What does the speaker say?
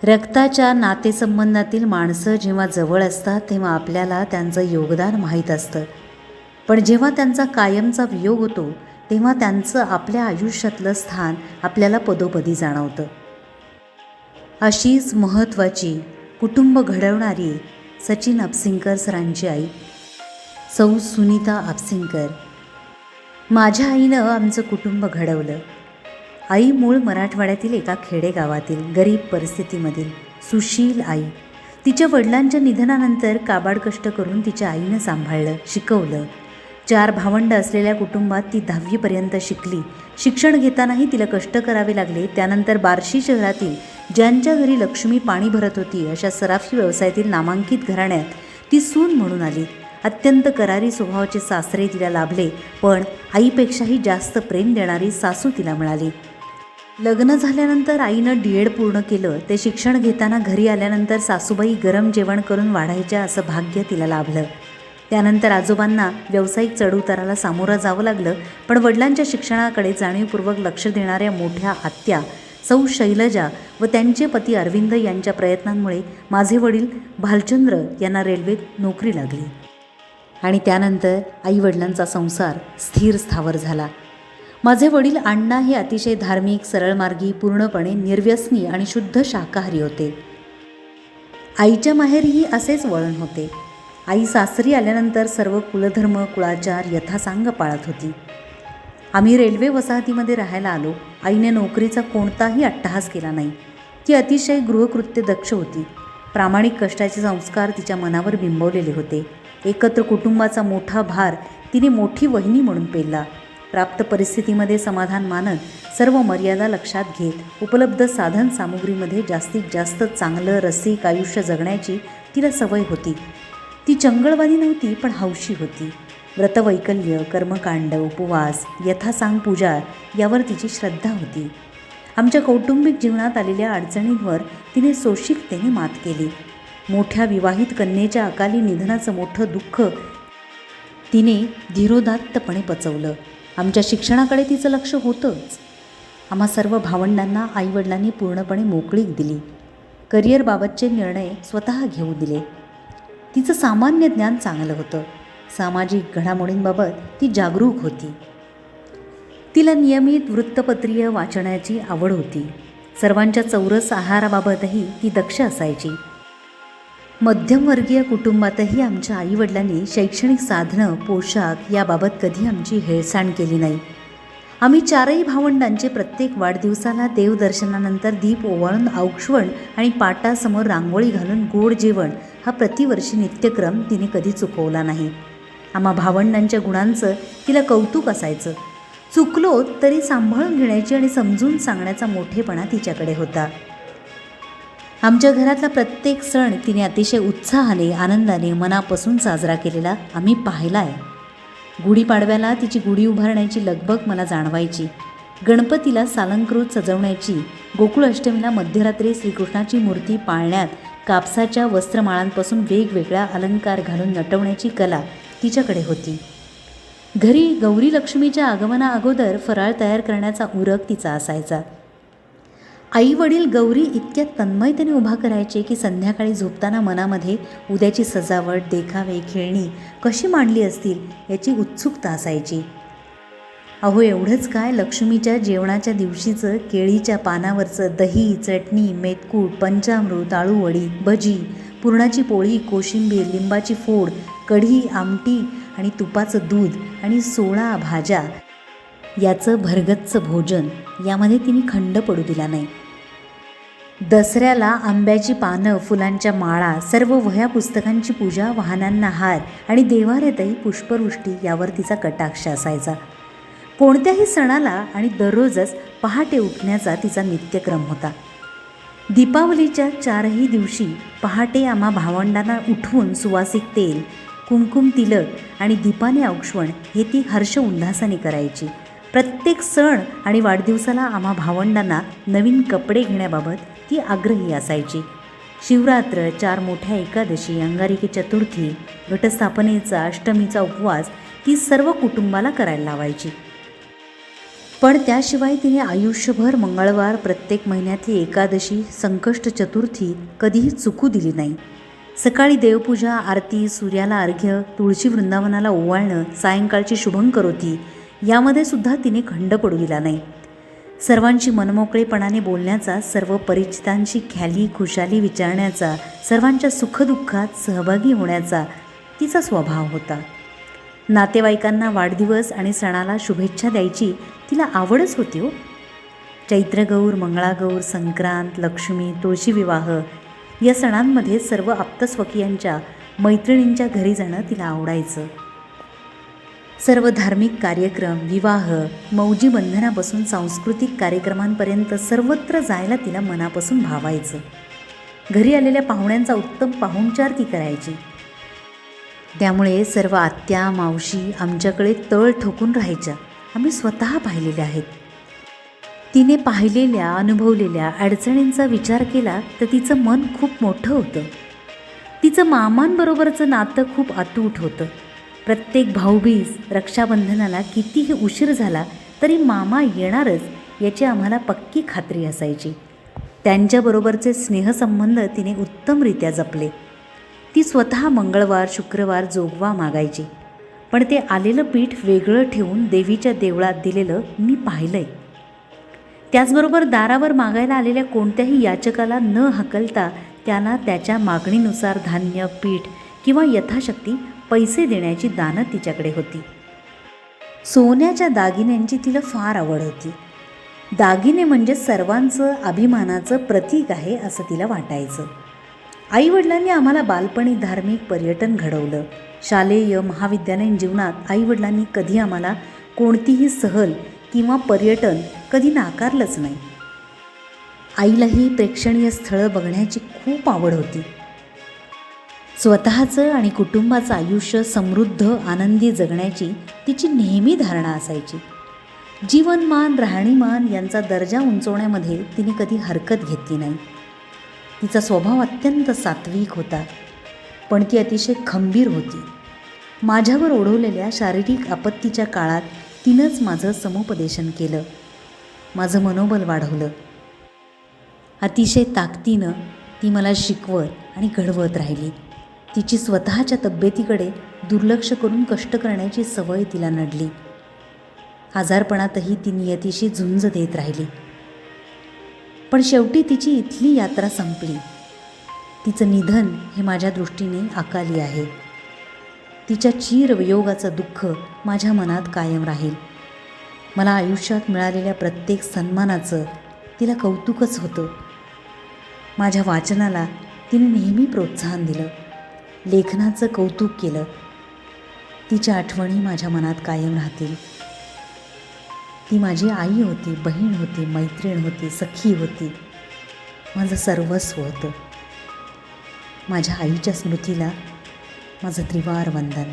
रक्ताच्या नातेसंबंधातील माणसं जेव्हा जवळ असतात तेव्हा आपल्याला त्यांचं योगदान माहीत असतं, पण जेव्हा त्यांचा कायमचा वियोग होतो तेव्हा त्यांचं आपल्या आयुष्यातलं स्थान आपल्याला पदोपदी जाणवतं. अशीच महत्त्वाची कुटुंब घडवणारी सचिन अपसिंकर सरांची आई सौ सुनीता अपसिंकर. माझ्या आईनं आमचं कुटुंब घडवलं. आई मूळ मराठवाड्यातील एका खेडेगावातील गरीब परिस्थितीमधील सुशील आई. तिच्या वडिलांच्या निधनानंतर काबाड कष्ट करून तिच्या आईनं सांभाळलं, शिकवलं. 4 भावंडं असलेल्या कुटुंबात ती 10वीपर्यंत शिकली. शिक्षण घेतानाही तिला कष्ट करावे लागले. त्यानंतर बार्शी शहरातील ज्यांच्या घरी लक्ष्मी पाणी भरत होती अशा सराफी व्यवसायातील नामांकित घराण्यात ती सून म्हणून आली. अत्यंत करारी स्वभावाचे सासरे तिला लाभले, पण आईपेक्षाही जास्त प्रेम देणारी सासू तिला मिळाली. लग्न झाल्यानंतर आईनं D.Ed पूर्ण केलं. ते शिक्षण घेताना घरी आल्यानंतर सासूबाई गरम जेवण करून वाढायच्या असं भाग्य तिला लाभलं. त्यानंतर आजोबांना व्यावसायिक चढउताराला सामोरं जावं लागलं, पण वडिलांच्या शिक्षणाकडे जाणीवपूर्वक लक्ष देणाऱ्या मोठ्या आत्या सौ शैलजा व त्यांचे पती अरविंद यांच्या प्रयत्नांमुळे माझे वडील भालचंद्र यांना रेल्वेत नोकरी लागली आणि त्यानंतर आईवडिलांचा संसार स्थिर स्थावर झाला. माझे वडील अण्णा हे अतिशय धार्मिक, सरळमार्गी, पूर्णपणे निर्व्यसनी आणि शुद्ध शाकाहारी होते. आईच्या माहेरीही असेच वळण होते. आई सासरी आल्यानंतर सर्व कुलधर्म, कुळाचार यथासांग पाळत होती. आम्ही रेल्वे वसाहतीमध्ये राहायला आलो. आईने नोकरीचा कोणताही अट्टहास केला नाही. ती अतिशय गृहकृत्य दक्ष होती. प्रामाणिक कष्टाचे संस्कार तिच्या मनावर बिंबवलेले होते. एकत्र कुटुंबाचा मोठा भार तिने मोठी वहिनी म्हणून पेलला. प्राप्त परिस्थितीमध्ये समाधान मानत, सर्व मर्यादा लक्षात घेत उपलब्ध साधन सामुग्रीमध्ये जास्तीत जास्त चांगलं रसिक आयुष्य जगण्याची तिला सवय होती. ती चंगळवादी नव्हती, पण हौशी होती. व्रतवैकल्य, कर्मकांड, उपवास, यथासांग पूजा यावर तिची श्रद्धा होती. आमच्या कौटुंबिक जीवनात आलेल्या अडचणींवर तिने सोशिकतेने मात केली. मोठ्या विवाहित कन्येच्या अकाली निधनाचं मोठं दुःख तिने धीरोदात्तपणे पचवलं. आमच्या शिक्षणाकडे तिचं लक्ष होतंच. आम्हा सर्व भावंडांना आईवडिलांनी पूर्णपणे मोकळीक दिली. करिअरबाबतचे निर्णय स्वतः घेऊ दिले. तिचं सामान्य ज्ञान चांगलं होतं. सामाजिक घडामोडींबाबत ती जागरूक होती. तिला नियमित वृत्तपत्रीय वाचण्याची आवड होती. सर्वांच्या चौरस आहाराबाबतही ती दक्ष असायची. मध्यमवर्गीय कुटुंबातही आमच्या आईवडिलांनी शैक्षणिक साधनं, पोशाख याबाबत कधी आमची हेळसांड केली नाही. आम्ही 4ही भावंडांचे प्रत्येक वाढदिवसाला देवदर्शनानंतर दीप ओवाळून औक्षवण आणि पाटासमोर रांगोळी घालून गोड जेवण हा प्रतिवर्षी नित्यक्रम तिने कधी चुकवला नाही. आम्हा भावंडांच्या गुणांचं तिला कौतुक असायचं. चुकलो तरी सांभाळून घेण्याची आणि समजून सांगण्याचा मोठेपणा तिच्याकडे होता. आमच्या घरातला प्रत्येक सण तिने अतिशय उत्साहाने, आनंदाने, मनापासून साजरा केलेला आम्ही पाहिला आहे. गुढीपाडव्याला तिची गुढी उभारण्याची लगबग मला जाणवायची. गणपतीला सालंकृत सजवण्याची, गोकुळ अष्टमीला मध्यरात्री श्रीकृष्णाची मूर्ती पाळण्यात कापसाच्या वस्त्रमाळांपासून वेगवेगळ्या अलंकार घालून नटवण्याची कला तिच्याकडे होती. घरी गौरी लक्ष्मीच्या आगमना अगोदर फराळ तयार करण्याचा उरक तिचा असायचा. आई वडील गौरी इतक्या तन्मयतेने उभा करायचे की संध्याकाळी झोपताना मनामध्ये उद्याची सजावट, देखावे, खेळणी कशी मांडली असतील याची उत्सुकता असायची. अहो एवढंच काय, लक्ष्मीच्या जेवणाच्या दिवशीचं केळीच्या पानावरचं दही, चटणी, मेथकूट, पंचामृत, आळूवडी, भजी, पुरणाची पोळी, कोशिंबीर, लिंबाची फोड, कढी, आमटी आणि तुपाचं दूध आणि 16 भाज्या याचं भरगच्च भोजन यामध्ये तिने खंड पडू दिला नाही. दसऱ्याला आंब्याची पानं, फुलांच्या माळा, सर्व वह्या पुस्तकांची पूजा, वाहनांना हार आणि देवाऱ्यातही पुष्पवृष्टी यावर तिचा कटाक्ष असायचा. कोणत्याही सणाला आणि दररोजच पहाटे उठण्याचा तिचा नित्यक्रम होता. दीपावलीच्या 4ही दिवशी पहाटे आम्हा भावंडांना उठवून सुवासिक तेल, कुंकुम तिलक आणि दीपाने औक्षवण हे ती हर्ष उल्हासाने करायची. प्रत्येक सण आणि वाढदिवसाला आम्हा भावंडांना नवीन कपडे घेण्याबाबत ती आग्रही असायची. शिवरात्र, 4 मोठ्या एकादशी, अंगारिकी चतुर्थी, घटस्थापनेचा, अष्टमीचा उपवास ती सर्व कुटुंबाला करायला लावायची. पण त्याशिवाय तिने आयुष्यभर मंगळवार, प्रत्येक महिन्यातली एकादशी, संकष्ट चतुर्थी कधीही चुकू दिली नाही. सकाळी देवपूजा, आरती, सूर्याला अर्घ्य, तुळशी वृंदावनाला ओवाळणं, सायंकाळची शुभंकरोती यामध्ये सुद्धा तिने खंड पडू दिला नाही. सर्वांशी मनमोकळेपणाने बोलण्याचा, सर्व परिचितांशी ख्याली खुशाली विचारण्याचा, सर्वांच्या सुखदुःखात सहभागी होण्याचा तिचा स्वभाव होता. नातेवाईकांना वाढदिवस आणि सणाला शुभेच्छा द्यायची तिला आवडच होती हो. चैत्रगौर, मंगळागौर, संक्रांत, लक्ष्मी, तुळशीविवाह या सणांमध्ये सर्व आप्तस्वकीयांच्या मैत्रिणींच्या घरी जाणं तिला आवडायचं. सर्व धार्मिक कार्यक्रम, विवाह, मौजी बंधनापासून सांस्कृतिक कार्यक्रमांपर्यंत सर्वत्र जायला तिला मनापासून भावायचं. घरी आलेल्या पाहुण्यांचा उत्तम पाहुणचार ती करायची. त्यामुळे सर्व आत्या, मावशी आमच्याकडे तळ ठोकून राहायच्या. आम्ही स्वतः पाहिलेल्या आहेत. तिने पाहिलेल्या, अनुभवलेल्या अडचणींचा विचार केला तर तिचं मन खूप मोठं होतं. तिचं मामांबरोबरचं नातं खूप अतूट होतं. प्रत्येक भाऊबीज, रक्षाबंधनाला कितीही उशीर झाला तरी मामा येणारच याची आम्हाला पक्की खात्री असायची. त्यांच्याबरोबरचे स्नेहसंबंध तिने उत्तमरित्या जपले. ती स्वतः मंगळवार, शुक्रवार जोगवा मागायची. पण ते आलेलं पीठ वेगळं ठेवून देवीच्या देवळात दिलेलं मी पाहिलं आहे. त्याचबरोबर दारावर मागायला आलेल्या कोणत्याही याचकाला न हकलता त्याला त्याच्या मागणीनुसार धान्य, पीठ किंवा यथाशक्ती पैसे देण्याची दानं तिच्याकडे होती. सोन्याच्या दागिन्यांची तिला फार आवड होती. दागिने म्हणजे सर्वांचं अभिमानाचं प्रतीक आहे असं तिला वाटायचं. आईवडिलांनी आम्हाला बालपणी धार्मिक पर्यटन घडवलं. शालेय, महाविद्यालयीन जीवनात आईवडिलांनी कधी आम्हाला कोणतीही सहल किंवा पर्यटन कधी नाकारलंच नाही. आईलाही प्रेक्षणीय स्थळं बघण्याची खूप आवड होती. स्वतःचं आणि कुटुंबाचं आयुष्य समृद्ध, आनंदी जगण्याची तिची नेहमी धारणा असायची. जीवनमान, राहणीमान यांचा दर्जा उंचवण्यामध्ये तिने कधी हरकत घेतली नाही. तिचा स्वभाव अत्यंत सात्विक होता, पण ती अतिशय खंबीर होती. माझ्यावर ओढवलेल्या शारीरिक आपत्तीच्या काळात तिनंच माझं समुपदेशन केलं, माझं मनोबल वाढवलं. अतिशय ताकदीनं ती मला शिकवत आणि घडवत राहिली. तिची स्वतःच्या तब्येतीकडे दुर्लक्ष करून कष्ट करण्याची सवय तिला नडली. आजारपणातही ती नियतीशी झुंज देत राहिली. पण शेवटी तिची इथली यात्रा संपली. तिचं निधन हे माझ्या दृष्टीने अकाली आहे. तिच्या चिरवियोगाचं दुःख माझ्या मनात कायम राहील. मला आयुष्यात मिळालेल्या प्रत्येक सन्मानाचं तिला कौतुकच होतं. माझ्या वाचनाला तिने नेहमी प्रोत्साहन दिलं, लेखनाचं कौतुक केलं. तिच्या आठवणी माझ्या मनात कायम राहतील. ती माझी आई होती, बहीण होती, मैत्रीण होती, सखी होती, माझं सर्वस्व होतं. माझ्या आईच्या स्मृतीला माझं त्रिवार वंदन.